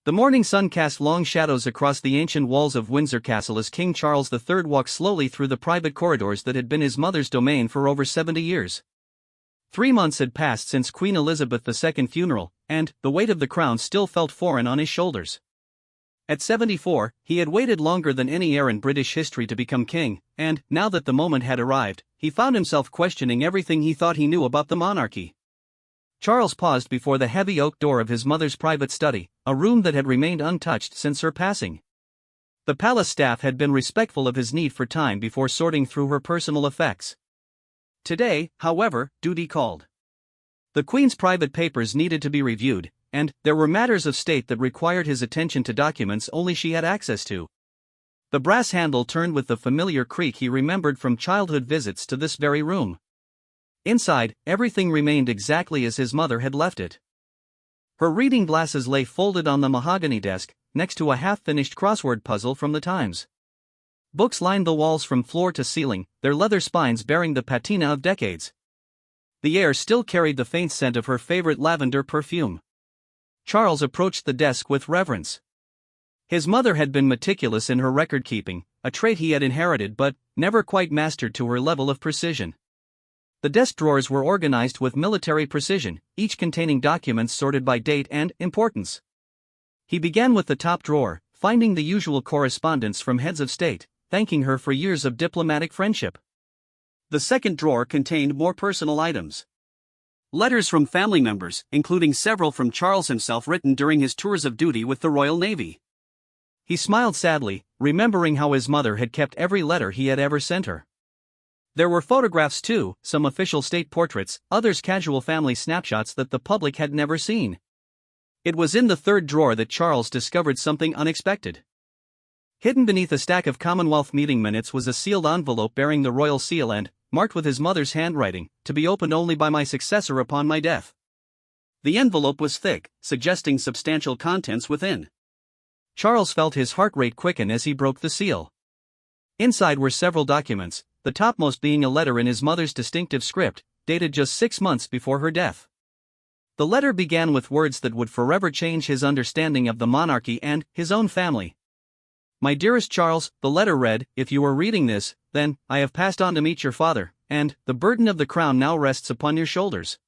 The morning sun cast long shadows across the ancient walls of Windsor Castle as King Charles III walked slowly through the private corridors that had been his mother's domain for over 70 years. 3 months had passed since Queen Elizabeth II's funeral, and the weight of the crown still felt foreign on his shoulders. At 74, he had waited longer than any heir in British history to become king, and, now that the moment had arrived, he found himself questioning everything he thought he knew about the monarchy. Charles paused before the heavy oak door of his mother's private study, a room that had remained untouched since her passing. The palace staff had been respectful of his need for time before sorting through her personal effects. Today, however, duty called. The Queen's private papers needed to be reviewed, and there were matters of state that required his attention to documents only she had access to. The brass handle turned with the familiar creak he remembered from childhood visits to this very room. Inside, everything remained exactly as his mother had left it. Her reading glasses lay folded on the mahogany desk, next to a half-finished crossword puzzle from the Times. Books lined the walls from floor to ceiling, their leather spines bearing the patina of decades. The air still carried the faint scent of her favorite lavender perfume. Charles approached the desk with reverence. His mother had been meticulous in her record-keeping, a trait he had inherited but never quite mastered to her level of precision. The desk drawers were organized with military precision, each containing documents sorted by date and importance. He began with the top drawer, finding the usual correspondence from heads of state, thanking her for years of diplomatic friendship. The second drawer contained more personal items. Letters from family members, including several from Charles himself written during his tours of duty with the Royal Navy. He smiled sadly, remembering how his mother had kept every letter he had ever sent her. There were photographs too, some official state portraits, others casual family snapshots that the public had never seen. It was in the third drawer that Charles discovered something unexpected. Hidden beneath a stack of Commonwealth meeting minutes was a sealed envelope bearing the royal seal and, marked with his mother's handwriting, to be opened only by my successor upon my death. The envelope was thick, suggesting substantial contents within. Charles felt his heart rate quicken as he broke the seal. Inside were several documents, the topmost being a letter in his mother's distinctive script, dated just 6 months before her death. The letter began with words that would forever change his understanding of the monarchy and his own family. My dearest Charles, the letter read, if you are reading this, then, I have passed on to meet your father, and the burden of the crown now rests upon your shoulders.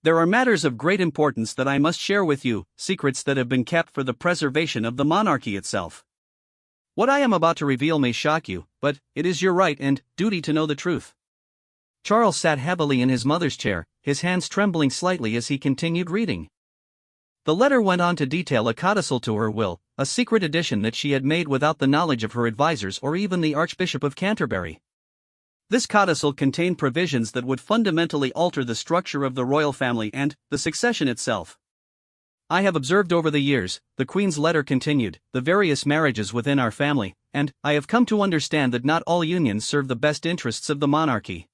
There are matters of great importance that I must share with you, secrets that have been kept for the preservation of the monarchy itself. What I am about to reveal may shock you, but it is your right and duty to know the truth. Charles sat heavily in his mother's chair, his hands trembling slightly as he continued reading. The letter went on to detail a codicil to her will, a secret addition that she had made without the knowledge of her advisors or even the Archbishop of Canterbury. This codicil contained provisions that would fundamentally alter the structure of the royal family and the succession itself. I have observed over the years, the Queen's letter continued, the various marriages within our family, and I have come to understand that not all unions serve the best interests of the monarchy.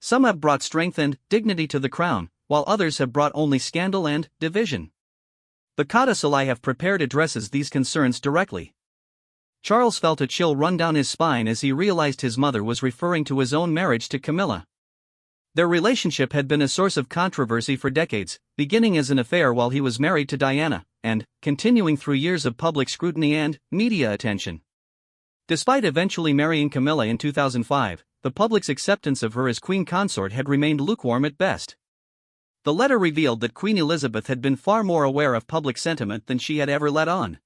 Some have brought strength and dignity to the crown, while others have brought only scandal and division. The codicil I have prepared addresses these concerns directly. Charles felt a chill run down his spine as he realized his mother was referring to his own marriage to Camilla. Their relationship had been a source of controversy for decades, beginning as an affair while he was married to Diana, and continuing through years of public scrutiny and media attention. Despite eventually marrying Camilla in 2005, the public's acceptance of her as queen consort had remained lukewarm at best. The letter revealed that Queen Elizabeth had been far more aware of public sentiment than she had ever let on.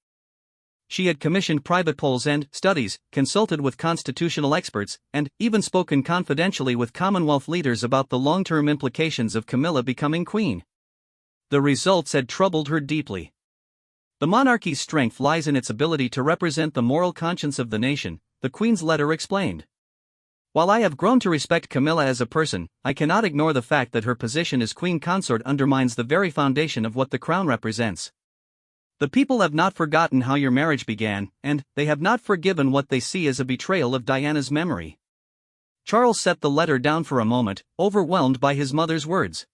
She had commissioned private polls and studies, consulted with constitutional experts, and even spoken confidentially with Commonwealth leaders about the long-term implications of Camilla becoming queen. The results had troubled her deeply. The monarchy's strength lies in its ability to represent the moral conscience of the nation, the Queen's letter explained. While I have grown to respect Camilla as a person, I cannot ignore the fact that her position as queen consort undermines the very foundation of what the crown represents. The people have not forgotten how your marriage began, and they have not forgiven what they see as a betrayal of Diana's memory. Charles set the letter down for a moment, overwhelmed by his mother's words.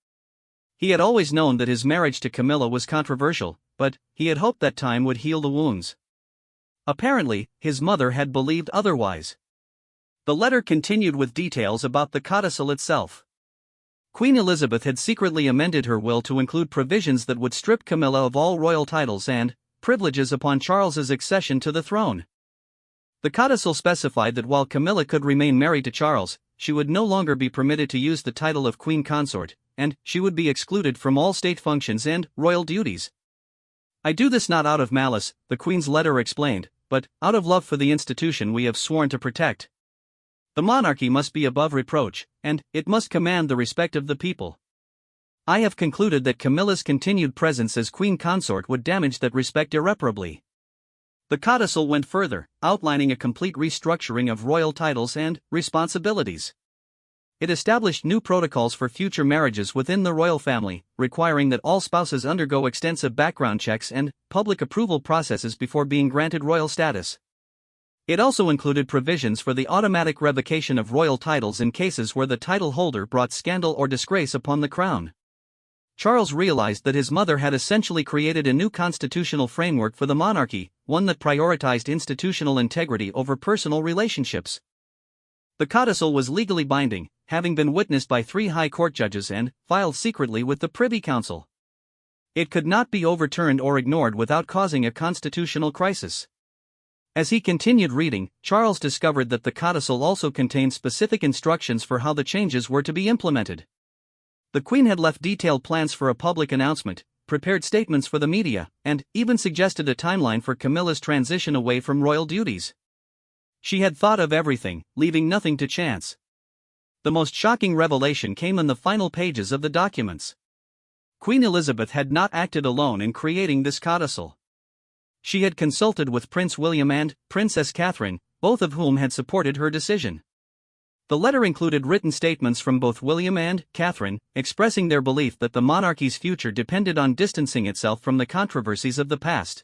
He had always known that his marriage to Camilla was controversial, but he had hoped that time would heal the wounds. Apparently, his mother had believed otherwise. The letter continued with details about the codicil itself. Queen Elizabeth had secretly amended her will to include provisions that would strip Camilla of all royal titles and privileges upon Charles's accession to the throne. The codicil specified that while Camilla could remain married to Charles, she would no longer be permitted to use the title of queen consort, and she would be excluded from all state functions and royal duties. "I do this not out of malice," the Queen's letter explained, "but out of love for the institution we have sworn to protect. The monarchy must be above reproach, and it must command the respect of the people. I have concluded that Camilla's continued presence as queen consort would damage that respect irreparably." The codicil went further, outlining a complete restructuring of royal titles and responsibilities. It established new protocols for future marriages within the royal family, requiring that all spouses undergo extensive background checks and public approval processes before being granted royal status. It also included provisions for the automatic revocation of royal titles in cases where the title holder brought scandal or disgrace upon the crown. Charles realized that his mother had essentially created a new constitutional framework for the monarchy, one that prioritized institutional integrity over personal relationships. The codicil was legally binding, having been witnessed by 3 high court judges and filed secretly with the Privy Council. It could not be overturned or ignored without causing a constitutional crisis. As he continued reading, Charles discovered that the codicil also contained specific instructions for how the changes were to be implemented. The Queen had left detailed plans for a public announcement, prepared statements for the media, and even suggested a timeline for Camilla's transition away from royal duties. She had thought of everything, leaving nothing to chance. The most shocking revelation came in the final pages of the documents. Queen Elizabeth had not acted alone in creating this codicil. She had consulted with Prince William and Princess Catherine, both of whom had supported her decision. The letter included written statements from both William and Catherine, expressing their belief that the monarchy's future depended on distancing itself from the controversies of the past.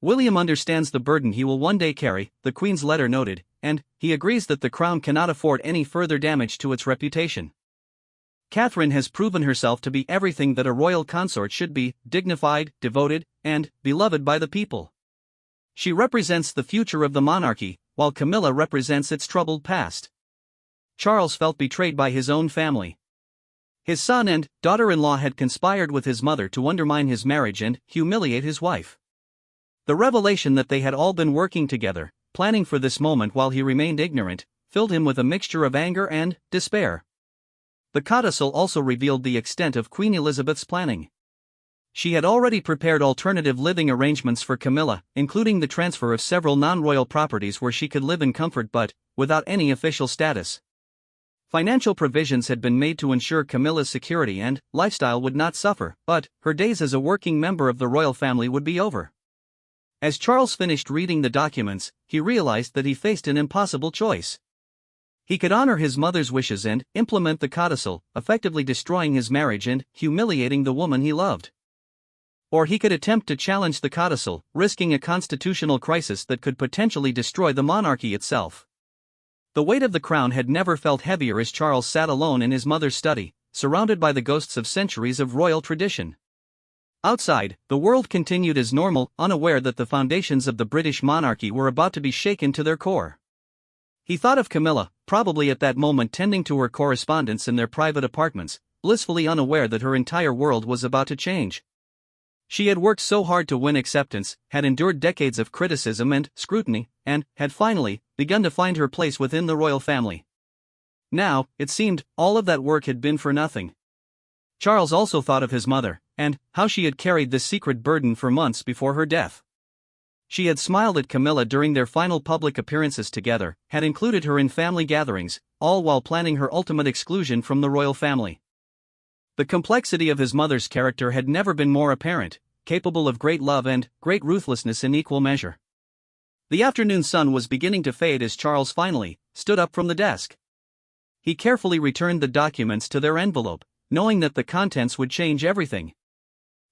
"William understands the burden he will one day carry," the Queen's letter noted, "and he agrees that the crown cannot afford any further damage to its reputation. Catherine has proven herself to be everything that a royal consort should be: dignified, devoted, and beloved by the people. She represents the future of the monarchy, while Camilla represents its troubled past." Charles felt betrayed by his own family. His son and daughter-in-law had conspired with his mother to undermine his marriage and humiliate his wife. The revelation that they had all been working together, planning for this moment while he remained ignorant, filled him with a mixture of anger and despair. The codicil also revealed the extent of Queen Elizabeth's planning. She had already prepared alternative living arrangements for Camilla, including the transfer of several non-royal properties where she could live in comfort but without any official status. Financial provisions had been made to ensure Camilla's security and lifestyle would not suffer, but her days as a working member of the royal family would be over. As Charles finished reading the documents, he realized that he faced an impossible choice. He could honor his mother's wishes and implement the codicil, effectively destroying his marriage and humiliating the woman he loved. Or he could attempt to challenge the codicil, risking a constitutional crisis that could potentially destroy the monarchy itself. The weight of the crown had never felt heavier as Charles sat alone in his mother's study, surrounded by the ghosts of centuries of royal tradition. Outside, the world continued as normal, unaware that the foundations of the British monarchy were about to be shaken to their core. He thought of Camilla, probably at that moment tending to her correspondence in their private apartments, blissfully unaware that her entire world was about to change. She had worked so hard to win acceptance, had endured decades of criticism and scrutiny, and had finally begun to find her place within the royal family. Now, it seemed, all of that work had been for nothing. Charles also thought of his mother, and how she had carried this secret burden for months before her death. She had smiled at Camilla during their final public appearances together, had included her in family gatherings, all while planning her ultimate exclusion from the royal family. The complexity of his mother's character had never been more apparent, capable of great love and great ruthlessness in equal measure. The afternoon sun was beginning to fade as Charles finally stood up from the desk. He carefully returned the documents to their envelope, knowing that the contents would change everything.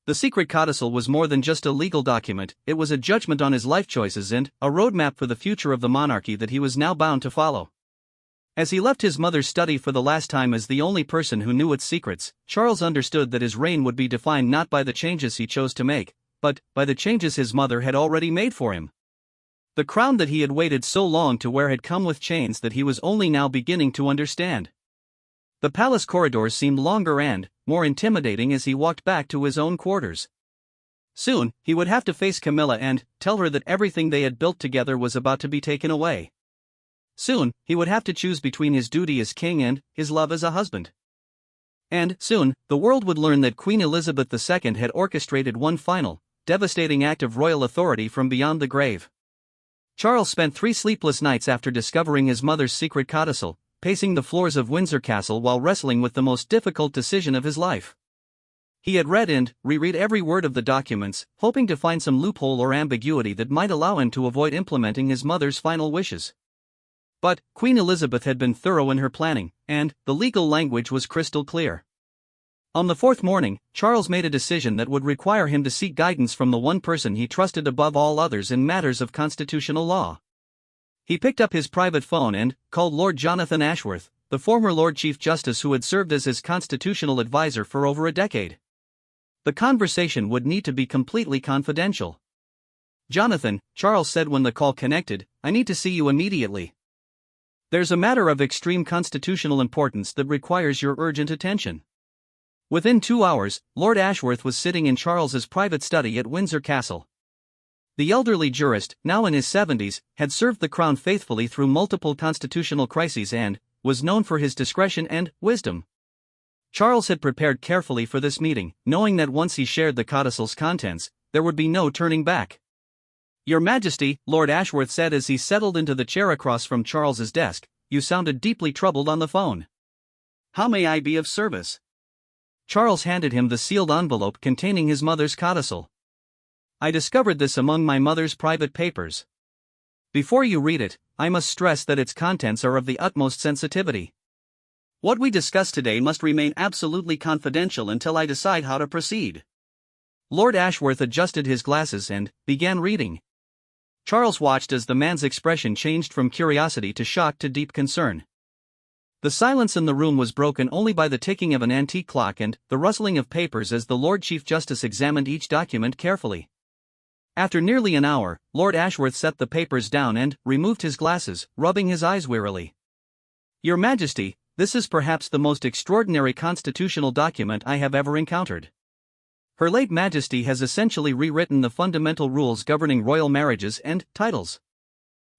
The secret codicil was more than just a legal document, it was a judgment on his life choices and a roadmap for the future of the monarchy that he was now bound to follow. As he left his mother's study for the last time as the only person who knew its secrets, Charles understood that his reign would be defined not by the changes he chose to make, but by the changes his mother had already made for him. The crown that he had waited so long to wear had come with chains that he was only now beginning to understand. The palace corridors seemed longer and more intimidating as he walked back to his own quarters. Soon, he would have to face Camilla and tell her that everything they had built together was about to be taken away. Soon, he would have to choose between his duty as king and his love as a husband. And, soon, the world would learn that Queen Elizabeth II had orchestrated one final, devastating act of royal authority from beyond the grave. Charles spent 3 sleepless nights after discovering his mother's secret codicil, pacing the floors of Windsor Castle while wrestling with the most difficult decision of his life. He had read and reread every word of the documents, hoping to find some loophole or ambiguity that might allow him to avoid implementing his mother's final wishes. But Queen Elizabeth had been thorough in her planning, and the legal language was crystal clear. On the 4th morning, Charles made a decision that would require him to seek guidance from the one person he trusted above all others in matters of constitutional law. He picked up his private phone and called Lord Jonathan Ashworth, the former Lord Chief Justice who had served as his constitutional advisor for over a decade. The conversation would need to be completely confidential. "Jonathan," Charles said when the call connected, "I need to see you immediately. There's a matter of extreme constitutional importance that requires your urgent attention." Within 2 hours, Lord Ashworth was sitting in Charles's private study at Windsor Castle. The elderly jurist, now in his 70s, had served the crown faithfully through multiple constitutional crises and was known for his discretion and wisdom. Charles had prepared carefully for this meeting, knowing that once he shared the codicil's contents, there would be no turning back. "Your Majesty," Lord Ashworth said as he settled into the chair across from Charles's desk, "you sounded deeply troubled on the phone. How may I be of service?" Charles handed him the sealed envelope containing his mother's codicil. "I discovered this among my mother's private papers. Before you read it, I must stress that its contents are of the utmost sensitivity. What we discuss today must remain absolutely confidential until I decide how to proceed." Lord Ashworth adjusted his glasses and began reading. Charles watched as the man's expression changed from curiosity to shock to deep concern. The silence in the room was broken only by the ticking of an antique clock and the rustling of papers as the Lord Chief Justice examined each document carefully. After nearly an hour, Lord Ashworth set the papers down and removed his glasses, rubbing his eyes wearily. "Your Majesty, this is perhaps the most extraordinary constitutional document I have ever encountered. Her late Majesty has essentially rewritten the fundamental rules governing royal marriages and titles."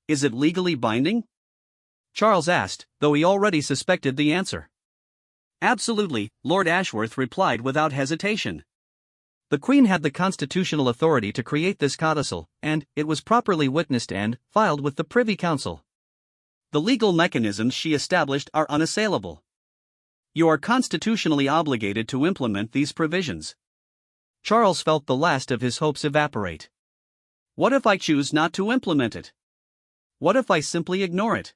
"Is it legally binding?" Charles asked, though he already suspected the answer. "Absolutely," Lord Ashworth replied without hesitation. "The Queen had the constitutional authority to create this codicil, and it was properly witnessed and filed with the Privy Council. The legal mechanisms she established are unassailable. You are constitutionally obligated to implement these provisions." Charles felt the last of his hopes evaporate. "What if I choose not to implement it? What if I simply ignore it?"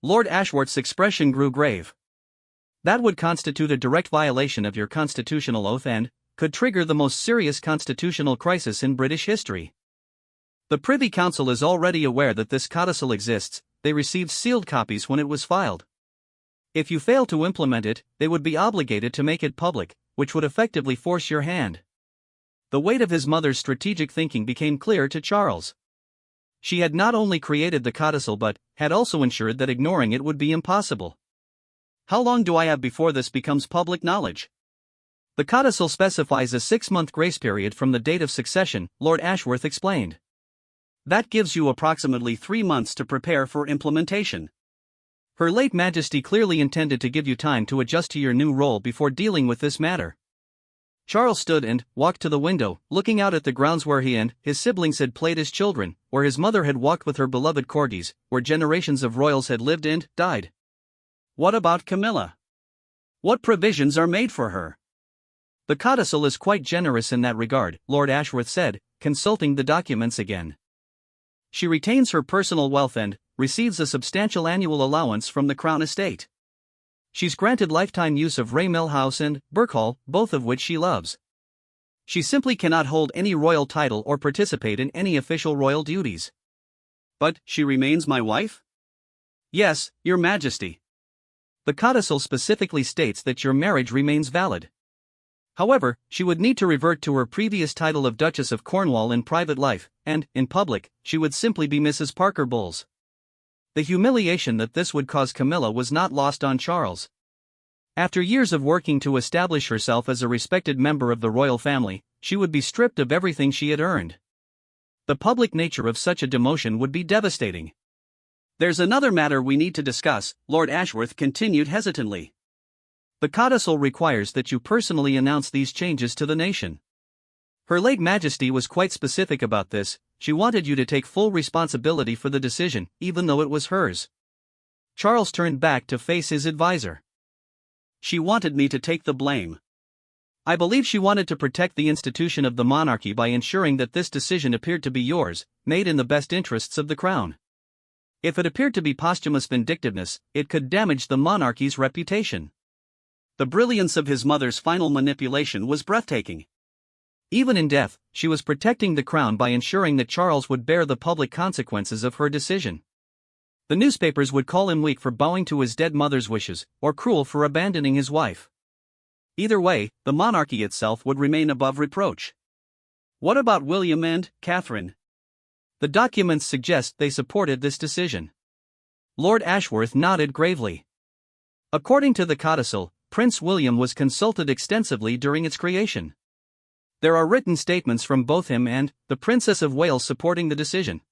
Lord Ashworth's expression grew grave. "That would constitute a direct violation of your constitutional oath and could trigger the most serious constitutional crisis in British history. The Privy Council is already aware that this codicil exists. They received sealed copies when it was filed. If you fail to implement it, they would be obligated to make it public, which would effectively force your hand." The weight of his mother's strategic thinking became clear to Charles. She had not only created the codicil but had also ensured that ignoring it would be impossible. "How long do I have before this becomes public knowledge?" "The codicil specifies a 6-month grace period from the date of succession," Lord Ashworth explained. "That gives you approximately 3 months to prepare for implementation. Her late Majesty clearly intended to give you time to adjust to your new role before dealing with this matter." Charles stood and walked to the window, looking out at the grounds where he and his siblings had played as children, where his mother had walked with her beloved corgis, where generations of royals had lived and died. "What about Camilla? What provisions are made for her?" "The codicil is quite generous in that regard," Lord Ashworth said, consulting the documents again. "She retains her personal wealth and receives a substantial annual allowance from the Crown estate. She's granted lifetime use of Raymell House and Birkhall, both of which she loves. She simply cannot hold any royal title or participate in any official royal duties." "But she remains my wife?" "Yes, Your Majesty. The codicil specifically states that your marriage remains valid. However, she would need to revert to her previous title of Duchess of Cornwall in private life, and, in public, she would simply be Mrs. Parker Bowles." The humiliation that this would cause Camilla was not lost on Charles. After years of working to establish herself as a respected member of the royal family, she would be stripped of everything she had earned. The public nature of such a demotion would be devastating. There's another matter we need to discuss, Lord Ashworth continued hesitantly. The Codicil requires that you personally announce these changes to the nation. Her late Majesty was quite specific about this. She wanted you to take full responsibility for the decision, even though it was hers. Charles turned back to face his advisor. She wanted me to take the blame. I believe she wanted to protect the institution of the monarchy by ensuring that this decision appeared to be yours, made in the best interests of the crown. If it appeared to be posthumous vindictiveness, it could damage the monarchy's reputation. The brilliance of his mother's final manipulation was breathtaking. Even in death, she was protecting the crown by ensuring that Charles would bear the public consequences of her decision. The newspapers would call him weak for bowing to his dead mother's wishes, or cruel for abandoning his wife. Either way, the monarchy itself would remain above reproach. What about William and Catherine? The documents suggest they supported this decision. Lord Ashworth nodded gravely. According to the Codicil, Prince William was consulted extensively during its creation. There are written statements from both him and the Princess of Wales supporting the decision.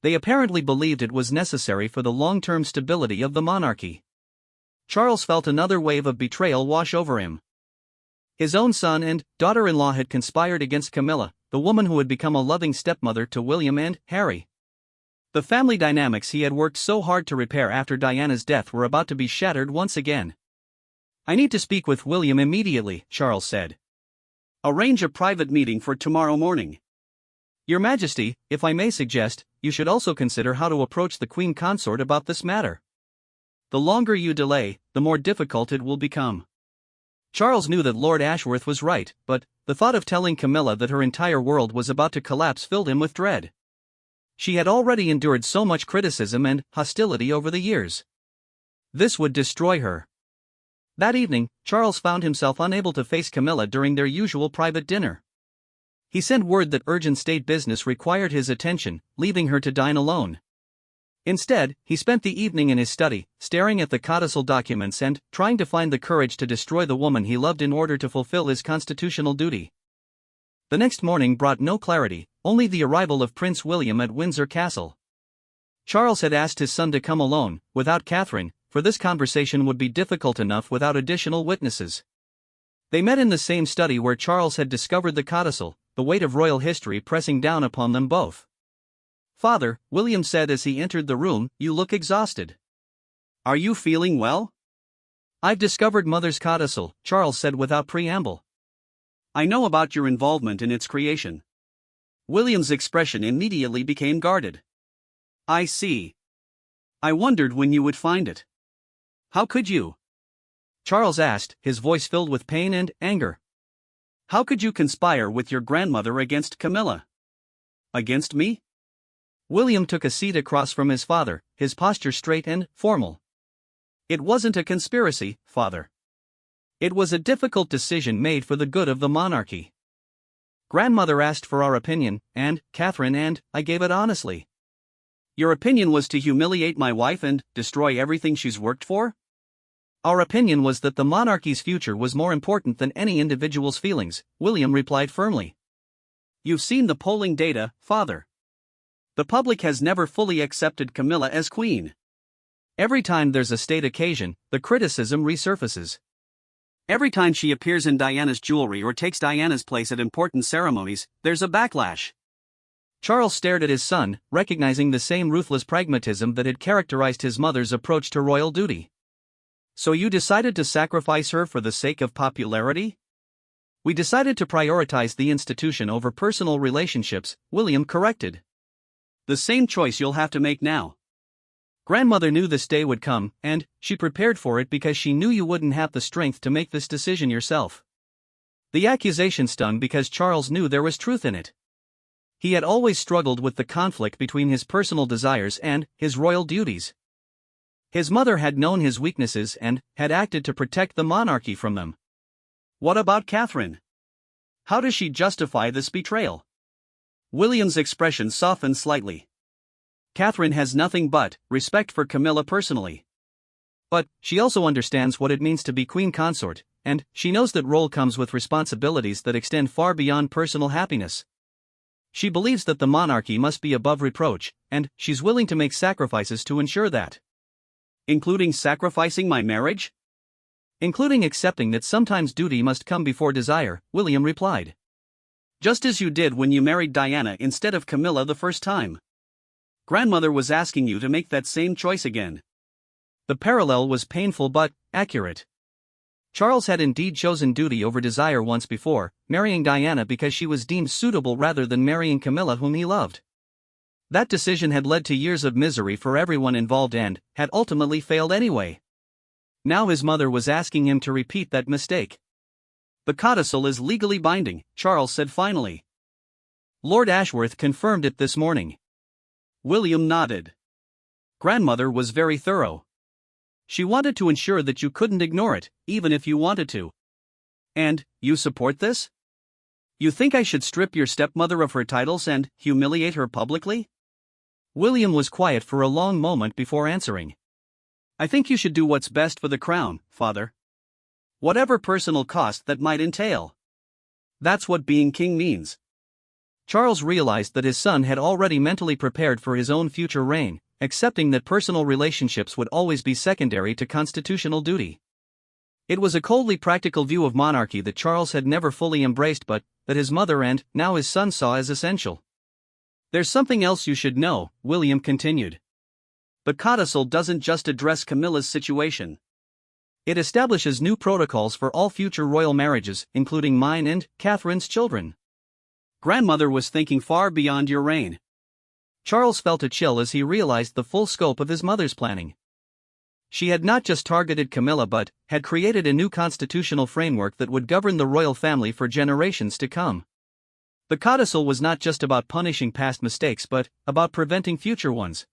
They apparently believed it was necessary for the long-term stability of the monarchy. Charles felt another wave of betrayal wash over him. His own son and daughter-in-law had conspired against Camilla, the woman who had become a loving stepmother to William and Harry. The family dynamics he had worked so hard to repair after Diana's death were about to be shattered once again. I need to speak with William immediately, Charles said. Arrange a private meeting for tomorrow morning. Your Majesty, if I may suggest, you should also consider how to approach the Queen Consort about this matter. The longer you delay, the more difficult it will become. Charles knew that Lord Ashworth was right, but the thought of telling Camilla that her entire world was about to collapse filled him with dread. She had already endured so much criticism and hostility over the years. This would destroy her. That evening, Charles found himself unable to face Camilla during their usual private dinner. He sent word that urgent state business required his attention, leaving her to dine alone. Instead, he spent the evening in his study, staring at the codicil documents and trying to find the courage to destroy the woman he loved in order to fulfill his constitutional duty. The next morning brought no clarity, only the arrival of Prince William at Windsor Castle. Charles had asked his son to come alone, without Catherine, for this conversation would be difficult enough without additional witnesses. They met in the same study where Charles had discovered the codicil, the weight of royal history pressing down upon them both. "Father," William said as he entered the room, "you look exhausted. Are you feeling well?" "I've discovered Mother's codicil," Charles said without preamble. "I know about your involvement in its creation." William's expression immediately became guarded. "I see. I wondered when you would find it. How could you?" Charles asked, his voice filled with pain and anger. "How could you conspire with your grandmother against Camilla? Against me?" William took a seat across from his father, his posture straight and formal. "It wasn't a conspiracy, Father. It was a difficult decision made for the good of the monarchy. Grandmother asked for our opinion, and Catherine, and I gave it honestly." "Your opinion was to humiliate my wife and destroy everything she's worked for?" "Our opinion was that the monarchy's future was more important than any individual's feelings," William replied firmly. "You've seen the polling data, Father. The public has never fully accepted Camilla as queen. Every time there's a state occasion, the criticism resurfaces. Every time she appears in Diana's jewelry or takes Diana's place at important ceremonies, there's a backlash." Charles stared at his son, recognizing the same ruthless pragmatism that had characterized his mother's approach to royal duty. "So you decided to sacrifice her for the sake of popularity?" "We decided to prioritize the institution over personal relationships," William corrected. "The same choice you'll have to make now." "Grandmother knew this day would come, and she prepared for it because she knew you wouldn't have the strength to make this decision yourself." The accusation stung because Charles knew there was truth in it. He had always struggled with the conflict between his personal desires and his royal duties. His mother had known his weaknesses and had acted to protect the monarchy from them. "What about Catherine? How does she justify this betrayal?" William's expression softened slightly. "Catherine has nothing but respect for Camilla personally. But she also understands what it means to be queen consort, and she knows that role comes with responsibilities that extend far beyond personal happiness. She believes that the monarchy must be above reproach, and she's willing to make sacrifices to ensure that. Including sacrificing my marriage? Including accepting that sometimes duty must come before desire, William replied. Just as you did when you married Diana instead of Camilla the first time. Grandmother was asking you to make that same choice again. The parallel was painful but accurate. Charles had indeed chosen duty over desire once before, marrying Diana because she was deemed suitable rather than marrying Camilla whom he loved. That decision had led to years of misery for everyone involved and had ultimately failed anyway. Now his mother was asking him to repeat that mistake. The codicil is legally binding, Charles said finally. Lord Ashworth confirmed it this morning. William nodded. Grandmother was very thorough. She wanted to ensure that you couldn't ignore it, even if you wanted to. And, you support this? You think I should strip your stepmother of her titles and humiliate her publicly? William was quiet for a long moment before answering. I think you should do what's best for the crown, father. Whatever personal cost that might entail. That's what being king means. Charles realized that his son had already mentally prepared for his own future reign, accepting that personal relationships would always be secondary to constitutional duty. It was a coldly practical view of monarchy that Charles had never fully embraced but that his mother and now his son saw as essential. There's something else you should know, William continued. The codicil doesn't just address Camilla's situation. It establishes new protocols for all future royal marriages, including mine and Catherine's children. Grandmother was thinking far beyond your reign. Charles felt a chill as he realized the full scope of his mother's planning. She had not just targeted Camilla but had created a new constitutional framework that would govern the royal family for generations to come. The codicil was not just about punishing past mistakes but about preventing future ones.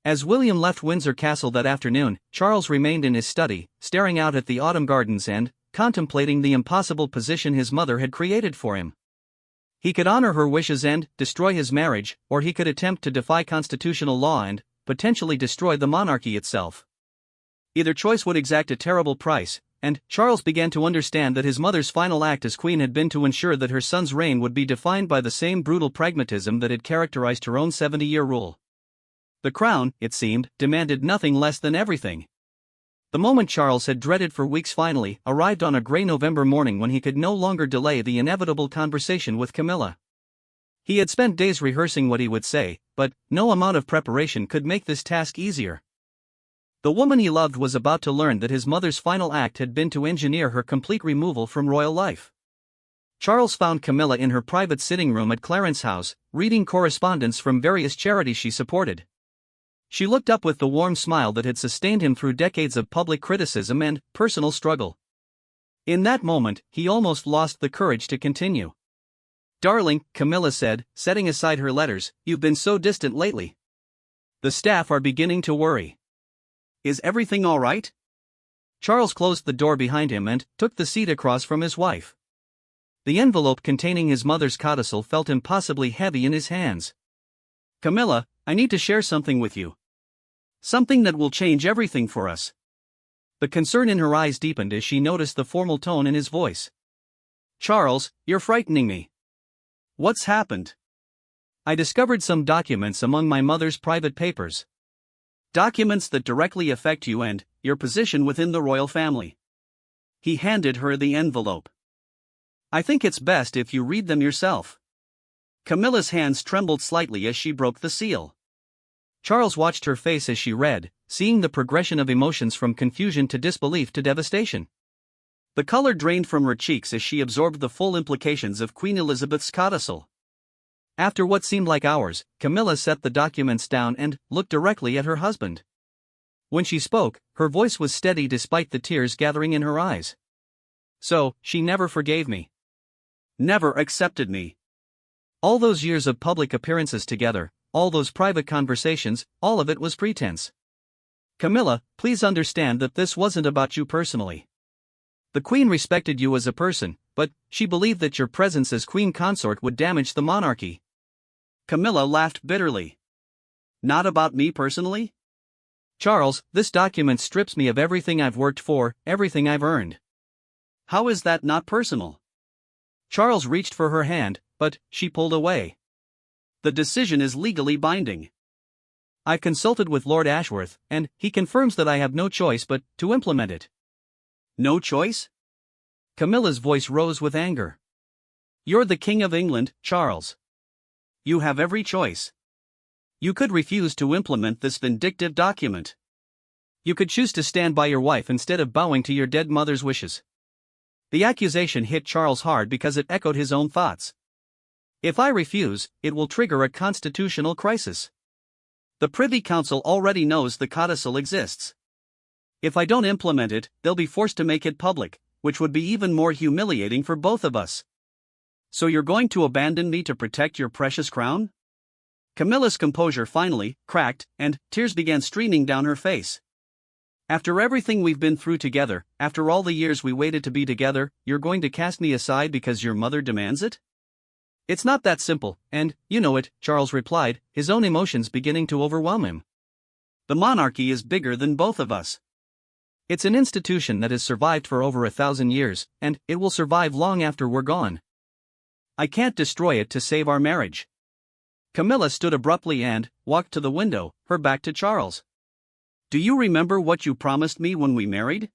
As William left Windsor Castle that afternoon, Charles remained in his study, staring out at the autumn gardens and contemplating the impossible position his mother had created for him. He could honor her wishes and destroy his marriage, or he could attempt to defy constitutional law and potentially destroy the monarchy itself. Either choice would exact a terrible price, and Charles began to understand that his mother's final act as queen had been to ensure that her son's reign would be defined by the same brutal pragmatism that had characterized her own 70-year rule. The crown, it seemed, demanded nothing less than everything. The moment Charles had dreaded for weeks finally arrived on a gray November morning when he could no longer delay the inevitable conversation with Camilla. He had spent days rehearsing what he would say, but no amount of preparation could make this task easier. The woman he loved was about to learn that his mother's final act had been to engineer her complete removal from royal life. Charles found Camilla in her private sitting room at Clarence House, reading correspondence from various charities she supported. She looked up with the warm smile that had sustained him through decades of public criticism and personal struggle. In that moment, he almost lost the courage to continue. "Darling," Camilla said, setting aside her letters, "you've been so distant lately. The staff are beginning to worry. Is everything all right?" Charles closed the door behind him and took the seat across from his wife. The envelope containing his mother's codicil felt impossibly heavy in his hands. "Camilla, I need to share something with you. Something that will change everything for us." The concern in her eyes deepened as she noticed the formal tone in his voice. "Charles, you're frightening me." "What's happened?" "I discovered some documents among my mother's private papers. Documents that directly affect you and your position within the royal family." He handed her the envelope. "I think it's best if you read them yourself." Camilla's hands trembled slightly as she broke the seal. Charles watched her face as she read, seeing the progression of emotions from confusion to disbelief to devastation. The color drained from her cheeks as she absorbed the full implications of Queen Elizabeth's codicil. After what seemed like hours, Camilla set the documents down and looked directly at her husband. When she spoke, her voice was steady despite the tears gathering in her eyes. "So, she never forgave me. Never accepted me. All those years of public appearances together, all those private conversations, all of it was pretense. Camilla, please understand that this wasn't about you personally. The Queen respected you as a person, but she believed that your presence as Queen Consort would damage the monarchy." Camilla laughed bitterly. "Not about me personally? Charles, this document strips me of everything I've worked for, everything I've earned. How is that not personal? Charles reached for her hand, but she pulled away. The decision is legally binding. I've consulted with Lord Ashworth, and he confirms that I have no choice but to implement it. No choice? Camilla's voice rose with anger. You're the King of England, Charles. You have every choice. You could refuse to implement this vindictive document. You could choose to stand by your wife instead of bowing to your dead mother's wishes. The accusation hit Charles hard because it echoed his own thoughts. If I refuse, it will trigger a constitutional crisis. The Privy Council already knows the Codicil exists. If I don't implement it, they'll be forced to make it public, which would be even more humiliating for both of us. So you're going to abandon me to protect your precious crown? Camilla's composure finally cracked, and tears began streaming down her face. After everything we've been through together, after all the years we waited to be together, you're going to cast me aside because your mother demands it? It's not that simple, and you know it, Charles replied, his own emotions beginning to overwhelm him. The monarchy is bigger than both of us. It's an institution that has survived for over 1,000 years, and it will survive long after we're gone. I can't destroy it to save our marriage. Camilla stood abruptly and walked to the window, her back to Charles. Do you remember what you promised me when we married?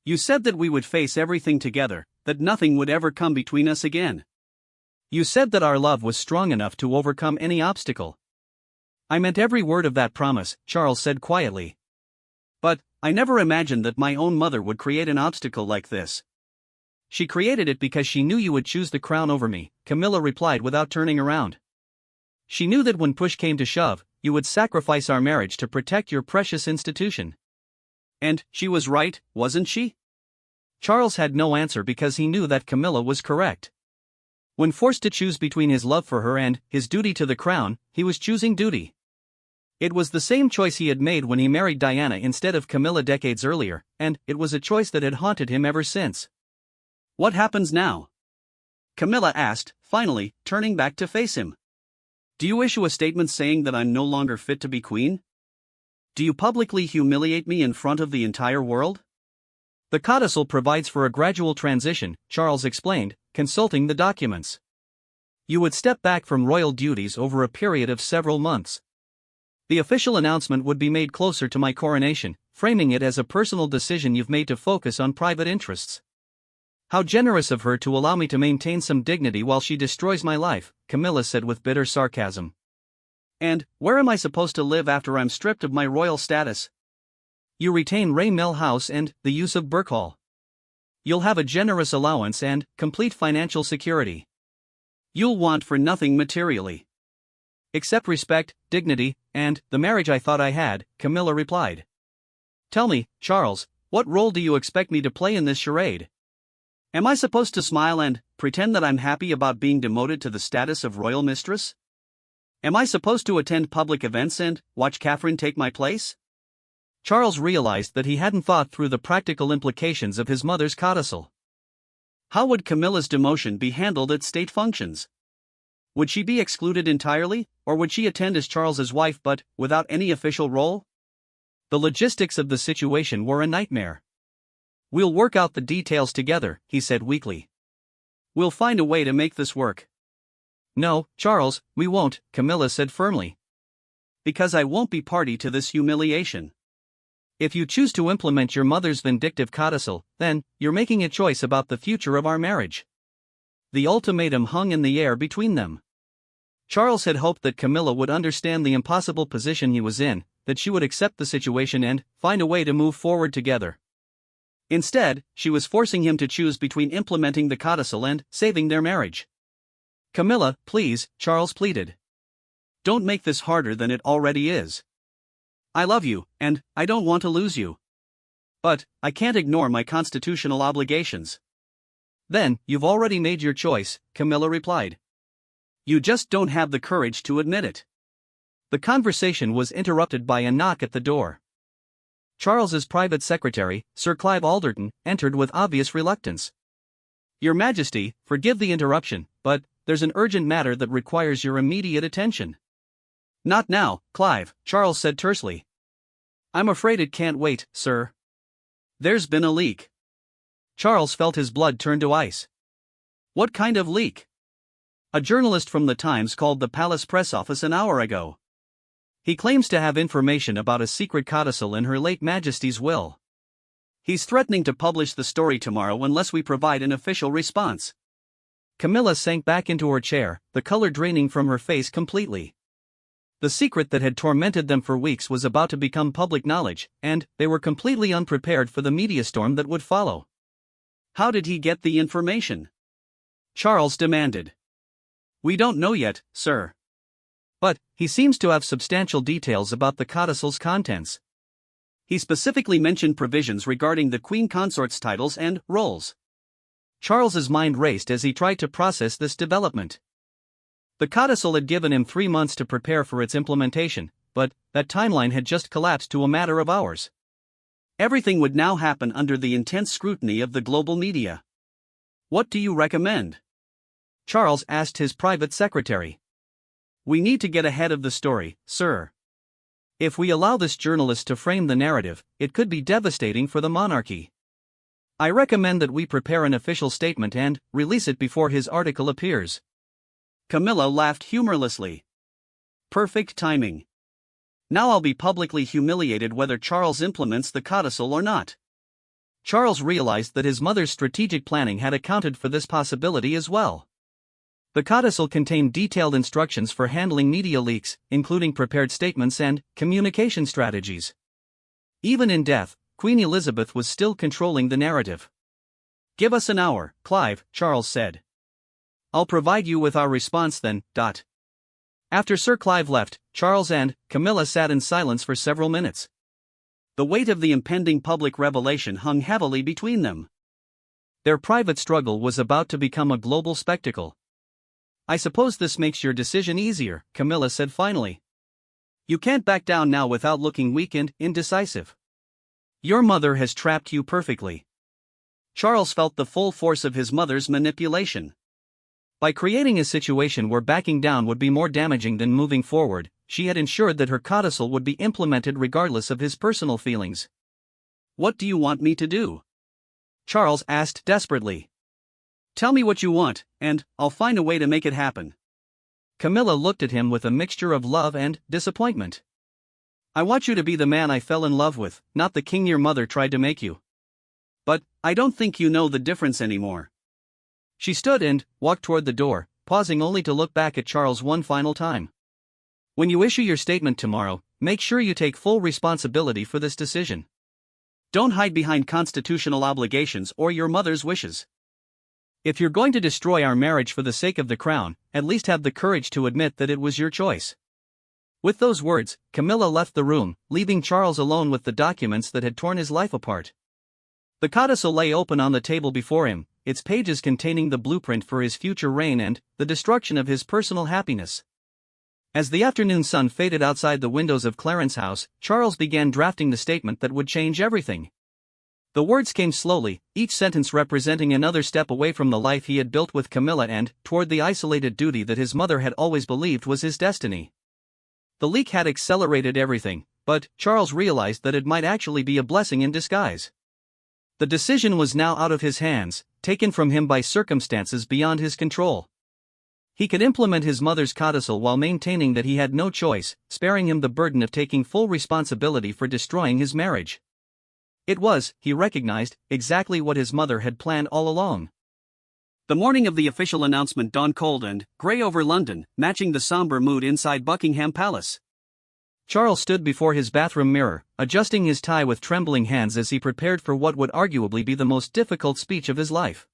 You said that we would face everything together, that nothing would ever come between us again. You said that our love was strong enough to overcome any obstacle. I meant every word of that promise, Charles said quietly. But I never imagined that my own mother would create an obstacle like this. She created it because she knew you would choose the crown over me, Camilla replied without turning around. She knew that when push came to shove, you would sacrifice our marriage to protect your precious institution. And she was right, wasn't she? Charles had no answer because he knew that Camilla was correct. When forced to choose between his love for her and his duty to the crown, he was choosing duty. It was the same choice he had made when he married Diana instead of Camilla decades earlier, and it was a choice that had haunted him ever since. What happens now? Camilla asked, finally, turning back to face him. Do you issue a statement saying that I'm no longer fit to be queen? Do you publicly humiliate me in front of the entire world? The Codicil provides for a gradual transition, Charles explained, consulting the documents. You would step back from royal duties over a period of several months. The official announcement would be made closer to my coronation, framing it as a personal decision you've made to focus on private interests. How generous of her to allow me to maintain some dignity while she destroys my life, Camilla said with bitter sarcasm. And where am I supposed to live after I'm stripped of my royal status? You retain Ray Mill House and the use of Burke Hall. You'll have a generous allowance and complete financial security. You'll want for nothing materially. Except respect, dignity, and the marriage I thought I had, Camilla replied. Tell me, Charles, what role do you expect me to play in this charade? Am I supposed to smile and pretend that I'm happy about being demoted to the status of royal mistress? Am I supposed to attend public events and watch Catherine take my place? Charles realized that he hadn't thought through the practical implications of his mother's codicil. How would Camilla's demotion be handled at state functions? Would she be excluded entirely, or would she attend as Charles's wife but without any official role? The logistics of the situation were a nightmare. We'll work out the details together, he said weakly. We'll find a way to make this work. No, Charles, we won't, Camilla said firmly. Because I won't be party to this humiliation. If you choose to implement your mother's vindictive codicil, then you're making a choice about the future of our marriage. The ultimatum hung in the air between them. Charles had hoped that Camilla would understand the impossible position he was in, that she would accept the situation and find a way to move forward together. Instead, she was forcing him to choose between implementing the codicil and saving their marriage. Camilla, please, Charles pleaded. Don't make this harder than it already is. I love you, and I don't want to lose you. But I can't ignore my constitutional obligations. Then, you've already made your choice, Camilla replied. You just don't have the courage to admit it. The conversation was interrupted by a knock at the door. Charles's private secretary, Sir Clive Alderton, entered with obvious reluctance. Your Majesty, forgive the interruption, but there's an urgent matter that requires your immediate attention. Not now, Clive, Charles said tersely. I'm afraid it can't wait, sir. There's been a leak. Charles felt his blood turn to ice. What kind of leak? A journalist from the Times called the palace press office an hour ago. He claims to have information about a secret codicil in Her late Majesty's will. He's threatening to publish the story tomorrow unless we provide an official response. Camilla sank back into her chair, the color draining from her face completely. The secret that had tormented them for weeks was about to become public knowledge, and they were completely unprepared for the media storm that would follow. How did he get the information? Charles demanded. We don't know yet, sir. But he seems to have substantial details about the codicil's contents. He specifically mentioned provisions regarding the Queen Consort's titles and roles. Charles's mind raced as he tried to process this development. The codicil had given him 3 months to prepare for its implementation, but that timeline had just collapsed to a matter of hours. Everything would now happen under the intense scrutiny of the global media. What do you recommend? Charles asked his private secretary. We need to get ahead of the story, sir. If we allow this journalist to frame the narrative, it could be devastating for the monarchy. I recommend that we prepare an official statement and release it before his article appears. Camilla laughed humorlessly. Perfect timing. Now I'll be publicly humiliated whether Charles implements the codicil or not. Charles realized that his mother's strategic planning had accounted for this possibility as well. The codicil contained detailed instructions for handling media leaks, including prepared statements and communication strategies. Even in death, Queen Elizabeth was still controlling the narrative. Give us an hour, Clive, Charles said. I'll provide you with our response then. After Sir Clive left, Charles and Camilla sat in silence for several minutes. The weight of the impending public revelation hung heavily between them. Their private struggle was about to become a global spectacle. I suppose this makes your decision easier, Camilla said finally. You can't back down now without looking weak and indecisive. Your mother has trapped you perfectly. Charles felt the full force of his mother's manipulation. By creating a situation where backing down would be more damaging than moving forward, she had ensured that her codicil would be implemented regardless of his personal feelings. What do you want me to do? Charles asked desperately. Tell me what you want, and I'll find a way to make it happen. Camilla looked at him with a mixture of love and disappointment. I want you to be the man I fell in love with, not the king your mother tried to make you. But I don't think you know the difference anymore. She stood and walked toward the door, pausing only to look back at Charles one final time. When you issue your statement tomorrow, make sure you take full responsibility for this decision. Don't hide behind constitutional obligations or your mother's wishes. If you're going to destroy our marriage for the sake of the crown, at least have the courage to admit that it was your choice. With those words, Camilla left the room, leaving Charles alone with the documents that had torn his life apart. The codicil lay open on the table before him, its pages containing the blueprint for his future reign and the destruction of his personal happiness. As the afternoon sun faded outside the windows of Clarence House, Charles began drafting the statement that would change everything. The words came slowly, each sentence representing another step away from the life he had built with Camilla and toward the isolated duty that his mother had always believed was his destiny. The leak had accelerated everything, but Charles realized that it might actually be a blessing in disguise. The decision was now out of his hands, taken from him by circumstances beyond his control. He could implement his mother's codicil while maintaining that he had no choice, sparing him the burden of taking full responsibility for destroying his marriage. It was, he recognized, exactly what his mother had planned all along. The morning of the official announcement dawned cold and grey over London, matching the somber mood inside Buckingham Palace. Charles stood before his bathroom mirror, adjusting his tie with trembling hands as he prepared for what would arguably be the most difficult speech of his life.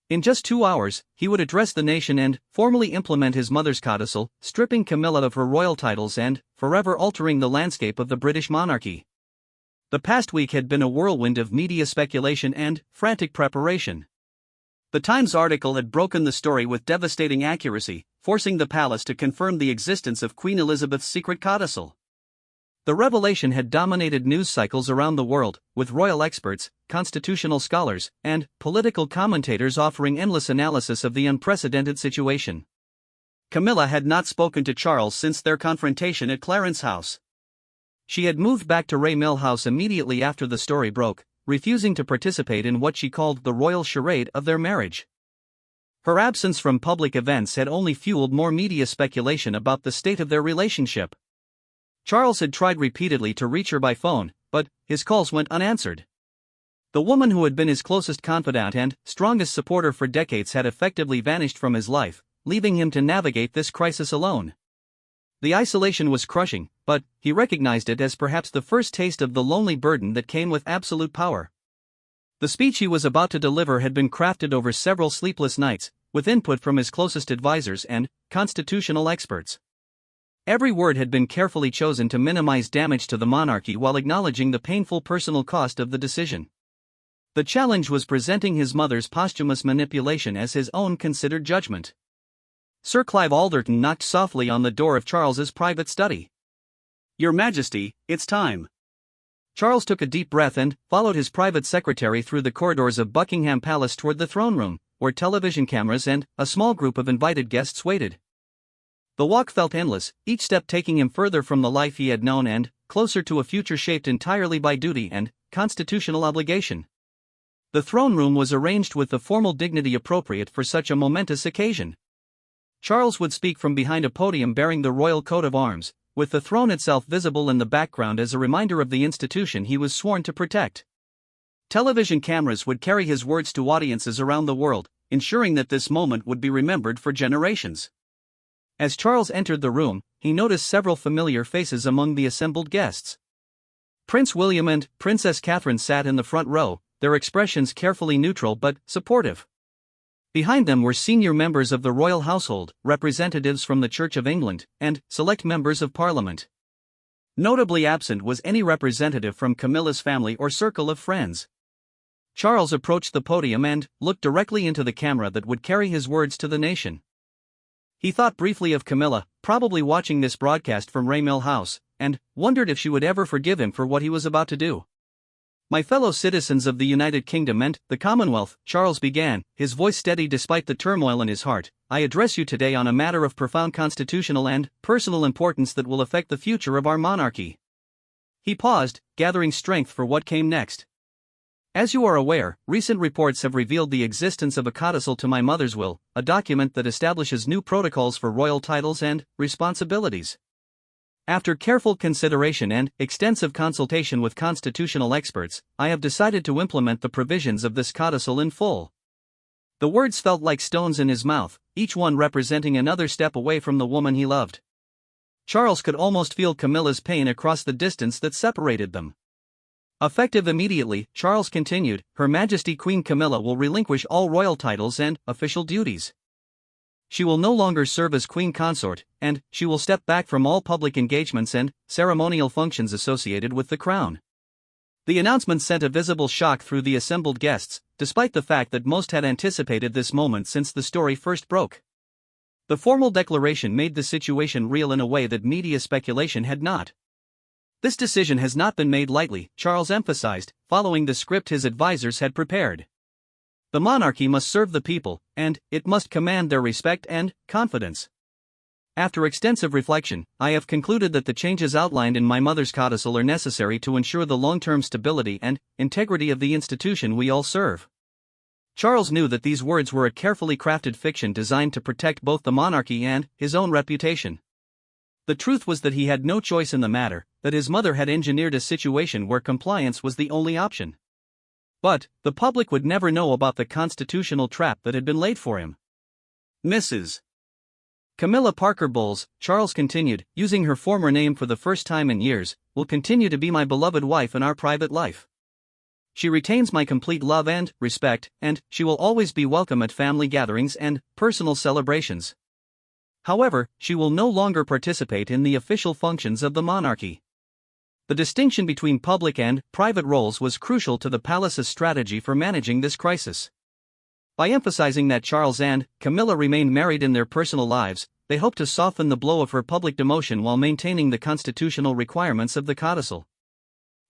In just 2 hours, he would address the nation and formally implement his mother's codicil, stripping Camilla of her royal titles and forever altering the landscape of the British monarchy. The past week had been a whirlwind of media speculation and frantic preparation. The Times article had broken the story with devastating accuracy, forcing the palace to confirm the existence of Queen Elizabeth's secret codicil. The revelation had dominated news cycles around the world, with royal experts, constitutional scholars, and political commentators offering endless analysis of the unprecedented situation. Camilla had not spoken to Charles since their confrontation at Clarence House. She had moved back to Ray Mill House immediately after the story broke, refusing to participate in what she called the royal charade of their marriage. Her absence from public events had only fueled more media speculation about the state of their relationship. Charles had tried repeatedly to reach her by phone, but his calls went unanswered. The woman who had been his closest confidant and strongest supporter for decades had effectively vanished from his life, leaving him to navigate this crisis alone. The isolation was crushing, but he recognized it as perhaps the first taste of the lonely burden that came with absolute power. The speech he was about to deliver had been crafted over several sleepless nights, with input from his closest advisors and constitutional experts. Every word had been carefully chosen to minimize damage to the monarchy while acknowledging the painful personal cost of the decision. The challenge was presenting his mother's posthumous manipulation as his own considered judgment. Sir Clive Alderton knocked softly on the door of Charles's private study. "Your Majesty, it's time." Charles took a deep breath and followed his private secretary through the corridors of Buckingham Palace toward the throne room, where television cameras and a small group of invited guests waited. The walk felt endless, each step taking him further from the life he had known and closer to a future shaped entirely by duty and constitutional obligation. The throne room was arranged with the formal dignity appropriate for such a momentous occasion. Charles would speak from behind a podium bearing the royal coat of arms, with the throne itself visible in the background as a reminder of the institution he was sworn to protect. Television cameras would carry his words to audiences around the world, ensuring that this moment would be remembered for generations. As Charles entered the room, he noticed several familiar faces among the assembled guests. Prince William and Princess Catherine sat in the front row, their expressions carefully neutral but supportive. Behind them were senior members of the royal household, representatives from the Church of England, and select members of Parliament. Notably absent was any representative from Camilla's family or circle of friends. Charles approached the podium and looked directly into the camera that would carry his words to the nation. He thought briefly of Camilla, probably watching this broadcast from Raymil House, and wondered if she would ever forgive him for what he was about to do. "My fellow citizens of the United Kingdom and the Commonwealth," Charles began, his voice steady despite the turmoil in his heart, "I address you today on a matter of profound constitutional and personal importance that will affect the future of our monarchy." He paused, gathering strength for what came next. "As you are aware, recent reports have revealed the existence of a codicil to my mother's will, a document that establishes new protocols for royal titles and responsibilities. After careful consideration and extensive consultation with constitutional experts, I have decided to implement the provisions of this codicil in full." The words felt like stones in his mouth, each one representing another step away from the woman he loved. Charles could almost feel Camilla's pain across the distance that separated them. Effective immediately, Charles continued, Her Majesty Queen Camilla will relinquish all royal titles and official duties. She will no longer serve as queen consort, and she will step back from all public engagements and ceremonial functions associated with the crown. The announcement sent a visible shock through the assembled guests, despite the fact that most had anticipated this moment since the story first broke. The formal declaration made the situation real in a way that media speculation had not. "This decision has not been made lightly," Charles emphasized, following the script his advisors had prepared. "The monarchy must serve the people, and it must command their respect and confidence. After extensive reflection, I have concluded that the changes outlined in my mother's codicil are necessary to ensure the long-term stability and integrity of the institution we all serve." Charles knew that these words were a carefully crafted fiction designed to protect both the monarchy and his own reputation. The truth was that he had no choice in the matter, that his mother had engineered a situation where compliance was the only option. But the public would never know about the constitutional trap that had been laid for him. "Mrs. Camilla Parker Bowles," Charles continued, using her former name for the first time in years, "will continue to be my beloved wife in our private life. She retains my complete love and respect, and she will always be welcome at family gatherings and personal celebrations. However, she will no longer participate in the official functions of the monarchy." The distinction between public and private roles was crucial to the palace's strategy for managing this crisis. By emphasizing that Charles and Camilla remained married in their personal lives, they hoped to soften the blow of her public demotion while maintaining the constitutional requirements of the codicil.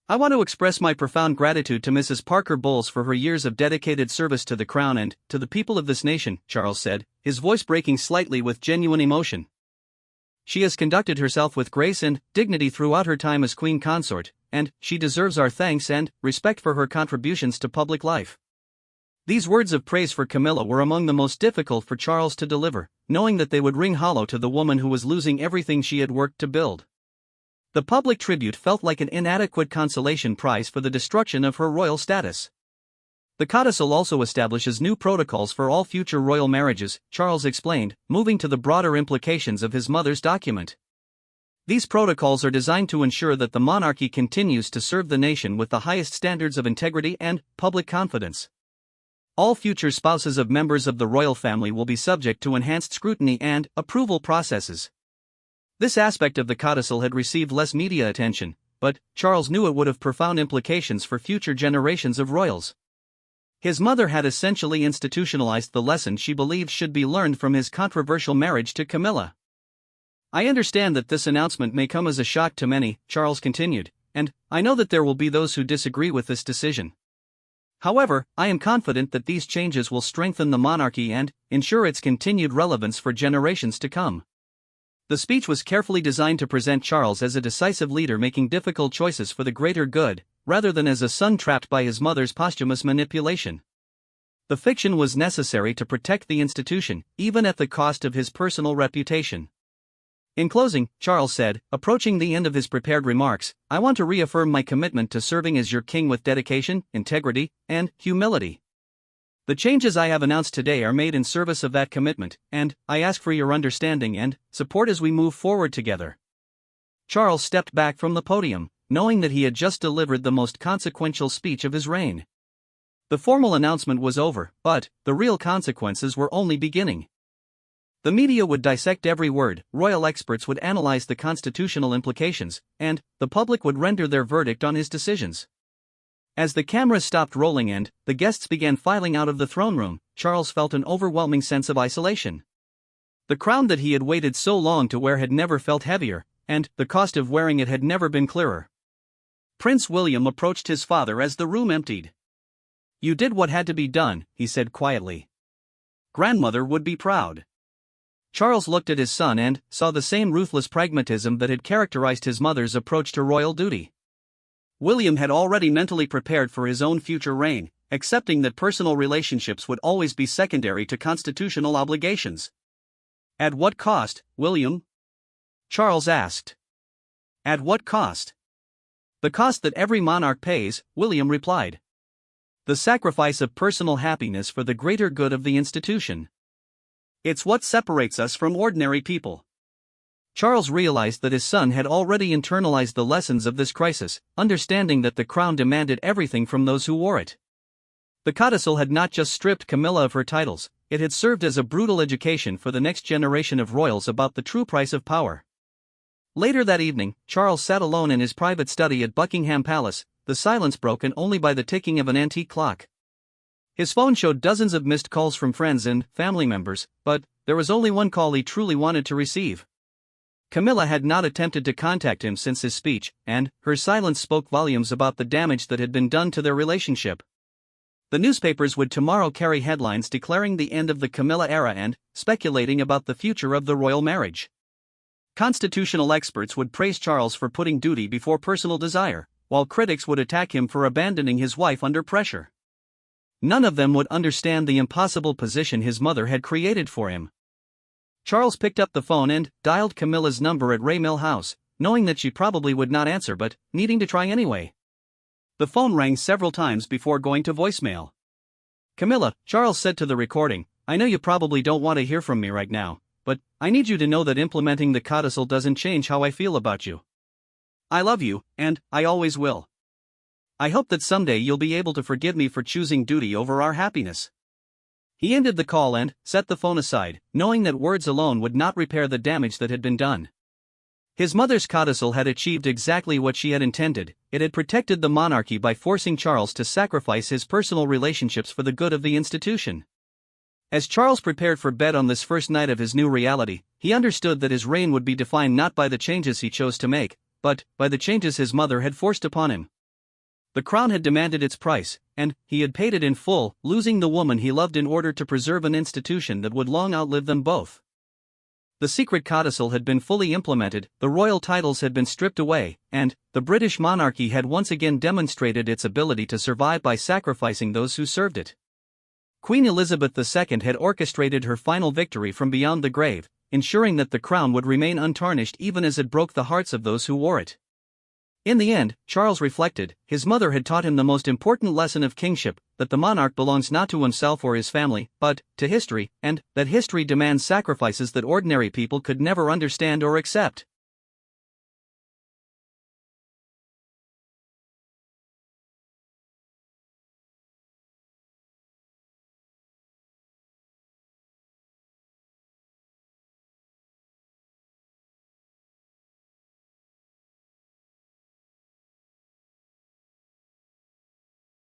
"I want to express my profound gratitude to Mrs. Parker Bowles for her years of dedicated service to the crown and to the people of this nation," Charles said, his voice breaking slightly with genuine emotion. "She has conducted herself with grace and dignity throughout her time as queen consort, and she deserves our thanks and respect for her contributions to public life. These words of praise for Camilla were among the most difficult for Charles to deliver, knowing that they would ring hollow to the woman who was losing everything she had worked to build. The public tribute felt like an inadequate consolation prize for the destruction of her royal status. The Codicil also establishes new protocols for all future royal marriages, Charles explained, moving to the broader implications of his mother's document. These protocols are designed to ensure that the monarchy continues to serve the nation with the highest standards of integrity and public confidence. All future spouses of members of the royal family will be subject to enhanced scrutiny and approval processes. This aspect of the Codicil had received less media attention, but Charles knew it would have profound implications for future generations of royals. His mother had essentially institutionalized the lesson she believed should be learned from his controversial marriage to Camilla. I understand that this announcement may come as a shock to many, Charles continued, and I know that there will be those who disagree with this decision. However, I am confident that these changes will strengthen the monarchy and ensure its continued relevance for generations to come. The speech was carefully designed to present Charles as a decisive leader making difficult choices for the greater good, rather than as a son trapped by his mother's posthumous manipulation. The fiction was necessary to protect the institution, even at the cost of his personal reputation. In closing, Charles said, approaching the end of his prepared remarks, I want to reaffirm my commitment to serving as your king with dedication, integrity, and humility. The changes I have announced today are made in service of that commitment, and I ask for your understanding and support as we move forward together. Charles stepped back from the podium, knowing that he had just delivered the most consequential speech of his reign. The formal announcement was over, but the real consequences were only beginning. The media would dissect every word, royal experts would analyze the constitutional implications, and the public would render their verdict on his decisions. As the cameras stopped rolling and the guests began filing out of the throne room, Charles felt an overwhelming sense of isolation. The crown that he had waited so long to wear had never felt heavier, and the cost of wearing it had never been clearer. Prince William approached his father as the room emptied. You did what had to be done, he said quietly. Grandmother would be proud. Charles looked at his son and saw the same ruthless pragmatism that had characterized his mother's approach to royal duty. William had already mentally prepared for his own future reign, accepting that personal relationships would always be secondary to constitutional obligations. At what cost, William? Charles asked. At what cost? The cost that every monarch pays, William replied. The sacrifice of personal happiness for the greater good of the institution. It's what separates us from ordinary people. Charles realized that his son had already internalized the lessons of this crisis, understanding that the crown demanded everything from those who wore it. The Codicil had not just stripped Camilla of her titles, it had served as a brutal education for the next generation of royals about the true price of power. Later that evening, Charles sat alone in his private study at Buckingham Palace, the silence broken only by the ticking of an antique clock. His phone showed dozens of missed calls from friends and family members, but there was only one call he truly wanted to receive. Camilla had not attempted to contact him since his speech, and her silence spoke volumes about the damage that had been done to their relationship. The newspapers would tomorrow carry headlines declaring the end of the Camilla era and speculating about the future of the royal marriage. Constitutional experts would praise Charles for putting duty before personal desire, while critics would attack him for abandoning his wife under pressure. None of them would understand the impossible position his mother had created for him. Charles picked up the phone and dialed Camilla's number at Mill House, knowing that she probably would not answer but needing to try anyway. The phone rang several times before going to voicemail. Camilla, Charles said to the recording, I know you probably don't want to hear from me right now, but I need you to know that implementing the Codicil doesn't change how I feel about you. I love you, and I always will. I hope that someday you'll be able to forgive me for choosing duty over our happiness. He ended the call and set the phone aside, knowing that words alone would not repair the damage that had been done. His mother's Codicil had achieved exactly what she had intended. It had protected the monarchy by forcing Charles to sacrifice his personal relationships for the good of the institution. As Charles prepared for bed on this first night of his new reality, he understood that his reign would be defined not by the changes he chose to make, but by the changes his mother had forced upon him. The crown had demanded its price, and he had paid it in full, losing the woman he loved in order to preserve an institution that would long outlive them both. The secret codicil had been fully implemented, the royal titles had been stripped away, and the British monarchy had once again demonstrated its ability to survive by sacrificing those who served it. Queen Elizabeth II had orchestrated her final victory from beyond the grave, ensuring that the crown would remain untarnished even as it broke the hearts of those who wore it. In the end, Charles reflected, his mother had taught him the most important lesson of kingship, that the monarch belongs not to himself or his family, but to history, and that history demands sacrifices that ordinary people could never understand or accept.